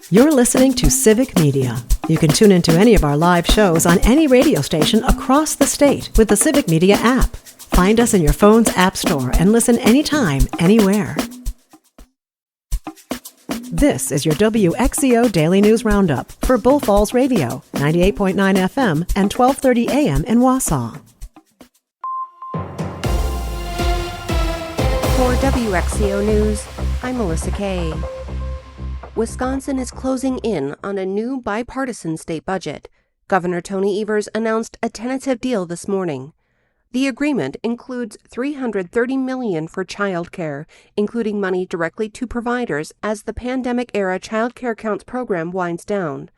You're listening to Civic Media. You can tune into any of our live shows on any radio station across the state with the Civic Media app. Find us in your phone's app store and listen anytime, anywhere. This is your WXCO Daily News Roundup for Bull Falls Radio, 98.9 FM and 1230 AM in Wausau. For WXCO News, I'm Melissa Kay. Wisconsin is closing in on a new bipartisan state budget. Governor Tony Evers announced a tentative deal this morning. The agreement includes $330 million for child care, including money directly to providers as the pandemic-era Child Care Counts program winds down.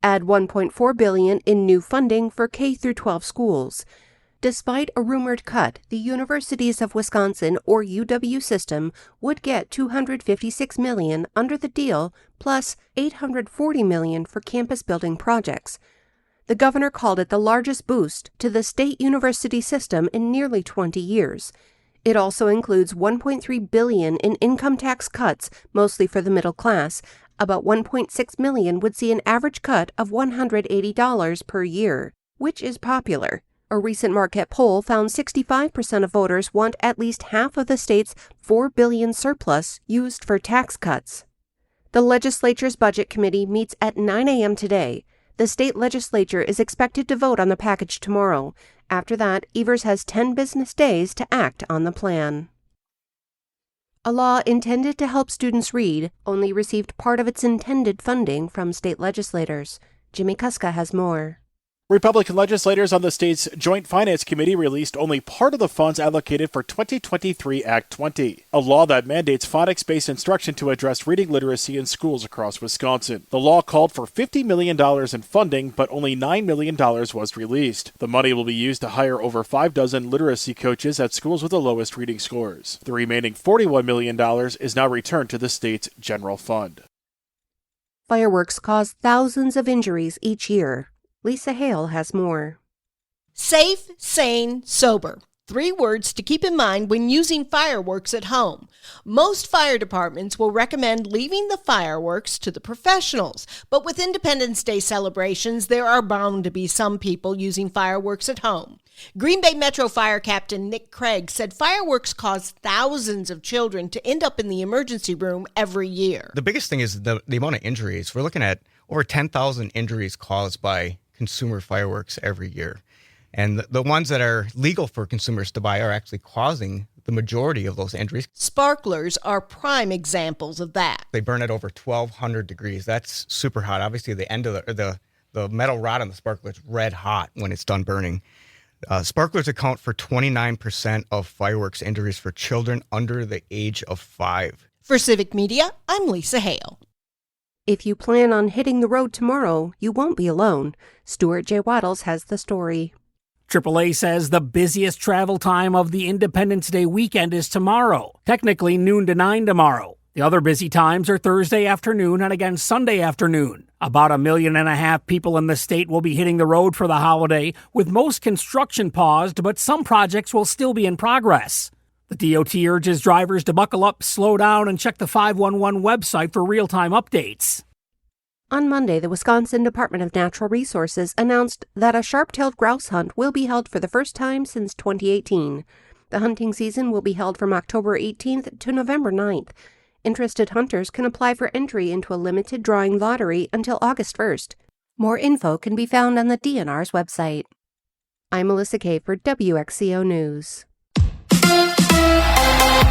Add $1.4 billion in new funding for K-12 schools. Despite a rumored cut, the Universities of Wisconsin, or UW system, would get $256 million under the deal, plus $840 million for campus building projects. The governor called it the largest boost to the state university system in nearly 20 years. It also includes $1.3 billion in income tax cuts, mostly for the middle class. About $1.6 million would see an average cut of $180 per year, which is popular. A recent Marquette poll found 65% of voters want at least half of the state's $4 billion surplus used for tax cuts. The legislature's budget committee meets at 9 a.m. today. The state legislature is expected to vote on the package tomorrow. After that, Evers has 10 business days to act on the plan. A law intended to help students read only received part of its intended funding from state legislators. Jimmy Kuska has more. Republican legislators on the state's Joint Finance Committee released only part of the funds allocated for 2023 Act 20, a law that mandates phonics-based instruction to address reading literacy in schools across Wisconsin. The law called for $50 million in funding, but only $9 million was released. The money will be used to hire over 6 literacy coaches at schools with the lowest reading scores. The remaining $41 million is now returned to the state's general fund. Fireworks cause thousands of injuries each year. Lisa Hale has more. Safe, sane, sober. 3 words to keep in mind when using fireworks at home. Most fire departments will recommend leaving the fireworks to the professionals, but with Independence Day celebrations, there are bound to be some people using fireworks at home. Green Bay Metro Fire Captain Nick Craig said fireworks cause thousands of children to end up in the emergency room every year. The biggest thing is the amount of injuries. We're looking at over 10,000 injuries caused by consumer fireworks every year. And the ones that are legal for consumers to buy are actually causing the majority of those injuries. Sparklers are prime examples of that. They burn at over 1,200 degrees. That's super hot. Obviously, the end of the metal rod on the sparkler is red hot when it's done burning. Sparklers account for 29% of fireworks injuries for children under the age of 5. For Civic Media, I'm Lisa Hale. If you plan on hitting the road tomorrow, you won't be alone. Stuart J. Waddles has the story. AAA says the busiest travel time of the Independence Day weekend is tomorrow, technically noon to 9 tomorrow. The other busy times are Thursday afternoon and again Sunday afternoon. About 1.5 million people in the state will be hitting the road for the holiday, with most construction paused, but some projects will still be in progress. The DOT urges drivers to buckle up, slow down, and check the 511 website for real-time updates. On Monday, the Wisconsin Department of Natural Resources announced that a sharp-tailed grouse hunt will be held for the first time since 2018. The hunting season will be held from October 18th to November 9th. Interested hunters can apply for entry into a limited drawing lottery until August 1st. More info can be found on the DNR's website. I'm Melissa Kay for WXCO News.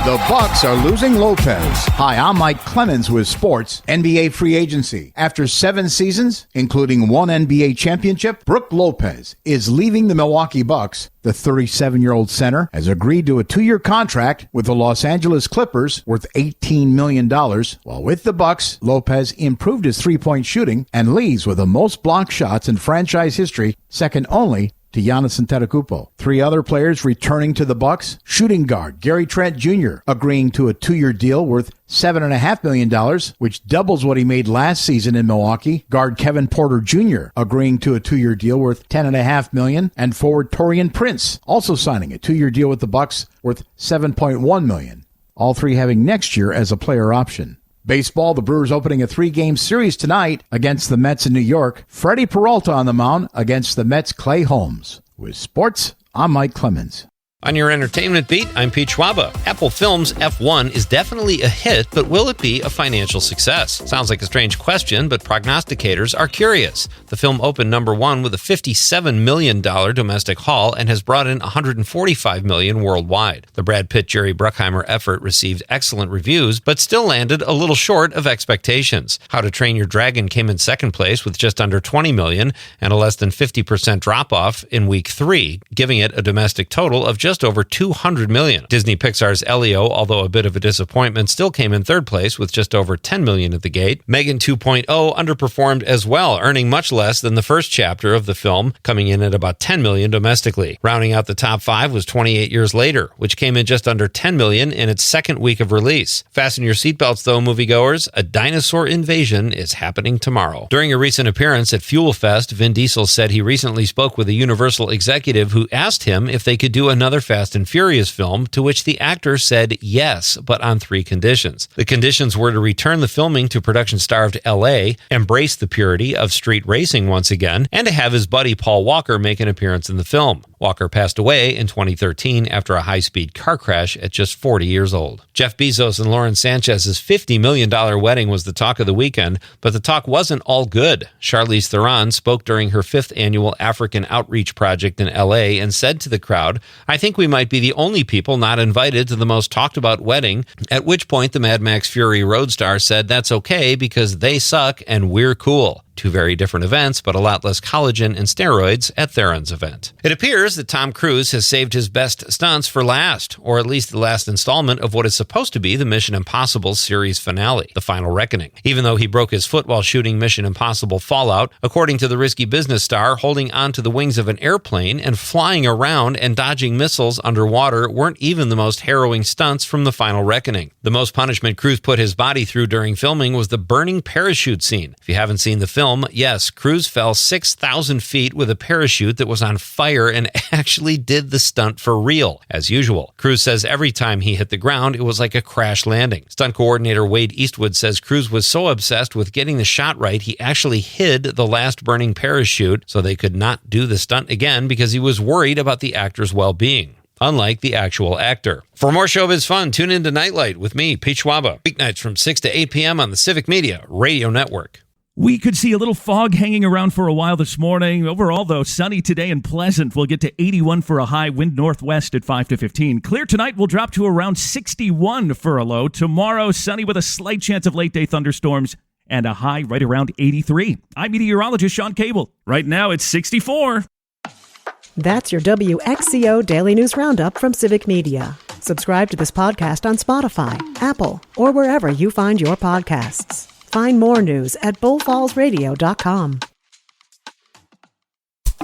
The Bucks are losing Lopez. Hi, I'm Mike Clemens with sports. NBA free agency. After 7 seasons, including 1 NBA championship, Brook Lopez is leaving the Milwaukee Bucks. The 37-year-old center has agreed to a 2-year contract with the Los Angeles Clippers worth $18 million. While with the Bucks, Lopez improved his three-point shooting and leads with the most block shots in franchise history, second only to Giannis Antetokounmpo. 3 other players returning to the Bucks: shooting guard Gary Trent Jr. agreeing to a 2-year deal worth $7.5 million, which doubles what he made last season in Milwaukee. Guard Kevin Porter Jr. agreeing to a 2-year deal worth $10.5 million, and forward Taurean Prince also signing a 2-year deal with the Bucks worth $7.1 million. All 3 having next year as a player option. Baseball, the Brewers opening a 3-game series tonight against the Mets in New York. Freddie Peralta on the mound against the Mets' Clay Holmes. With sports, I'm Mike Clemens. On your entertainment beat, I'm Pete Schwaba. Apple Films' F1 is definitely a hit, but will it be a financial success? Sounds like a strange question, but prognosticators are curious. The film opened number one with a $57 million domestic haul and has brought in $145 million worldwide. The Brad Pitt, Jerry Bruckheimer effort received excellent reviews, but still landed a little short of expectations. How to Train Your Dragon came in second place with just under $20 million and a less than 50% drop-off in week 3, giving it a domestic total of just over $200 million. Disney Pixar's Elio, although a bit of a disappointment, still came in third place with just over $10 million at the gate. Megan 2.0 underperformed as well, earning much less than the first chapter of the film, coming in at about $10 million domestically. Rounding out the top 5 was 28 Years Later, which came in just under $10 million in its second week of release. Fasten your seatbelts though, moviegoers. A dinosaur invasion is happening tomorrow. During a recent appearance at Fuel Fest, Vin Diesel said he recently spoke with a Universal executive who asked him if they could do another Fast and Furious film, to which the actor said yes, but on 3 conditions. The conditions were to return the filming to production-starved LA, embrace the purity of street racing once again, and to have his buddy Paul Walker make an appearance in the film. Walker passed away in 2013 after a high-speed car crash at just 40 years old. Jeff Bezos and Lauren Sanchez's $50 million wedding was the talk of the weekend, but the talk wasn't all good. Charlize Theron spoke during her 5th annual African Outreach Project in LA and said to the crowd, "I think we might be the only people not invited to the most talked about wedding," at which point the Mad Max Fury road star said that's okay because they suck and we're cool. 2 very different events, but a lot less collagen and steroids at Theron's event. It appears that Tom Cruise has saved his best stunts for last, or at least the last installment of what is supposed to be the Mission Impossible series finale, The Final Reckoning. Even though he broke his foot while shooting Mission Impossible Fallout, according to the Risky Business star, holding onto the wings of an airplane and flying around and dodging missiles underwater weren't even the most harrowing stunts from The Final Reckoning. The most punishment Cruise put his body through during filming was the burning parachute scene. If you haven't seen the film, yes, Cruise fell 6,000 feet with a parachute that was on fire and actually did the stunt for real, as usual. Cruise says every time he hit the ground, it was like a crash landing. Stunt coordinator Wade Eastwood says Cruise was so obsessed with getting the shot right, he actually hid the last burning parachute so they could not do the stunt again because he was worried about the actor's well-being, unlike the actual actor. For more showbiz fun, tune in to Nightlight with me, Pete Schwaba, weeknights from 6 to 8 p.m. on the Civic Media Radio Network. We could see a little fog hanging around for a while this morning. Overall, though, sunny today and pleasant. We'll get to 81 for a high, wind northwest at 5 to 15. Clear tonight, we'll drop to around 61 for a low. Tomorrow, sunny with a slight chance of late-day thunderstorms and a high right around 83. I'm meteorologist Sean Cable. Right now, it's 64. That's your WXCO Daily News Roundup from Civic Media. Subscribe to this podcast on Spotify, Apple, or wherever you find your podcasts. Find more news at bullfallsradio.com.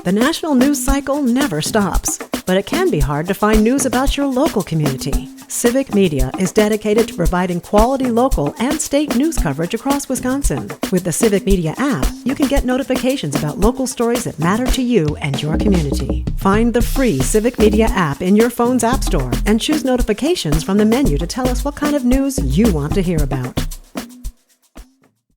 The national news cycle never stops, but it can be hard to find news about your local community. Civic Media is dedicated to providing quality local and state news coverage across Wisconsin. With the Civic Media app, you can get notifications about local stories that matter to you and your community. Find the free Civic Media app in your phone's app store and choose notifications from the menu to tell us what kind of news you want to hear about.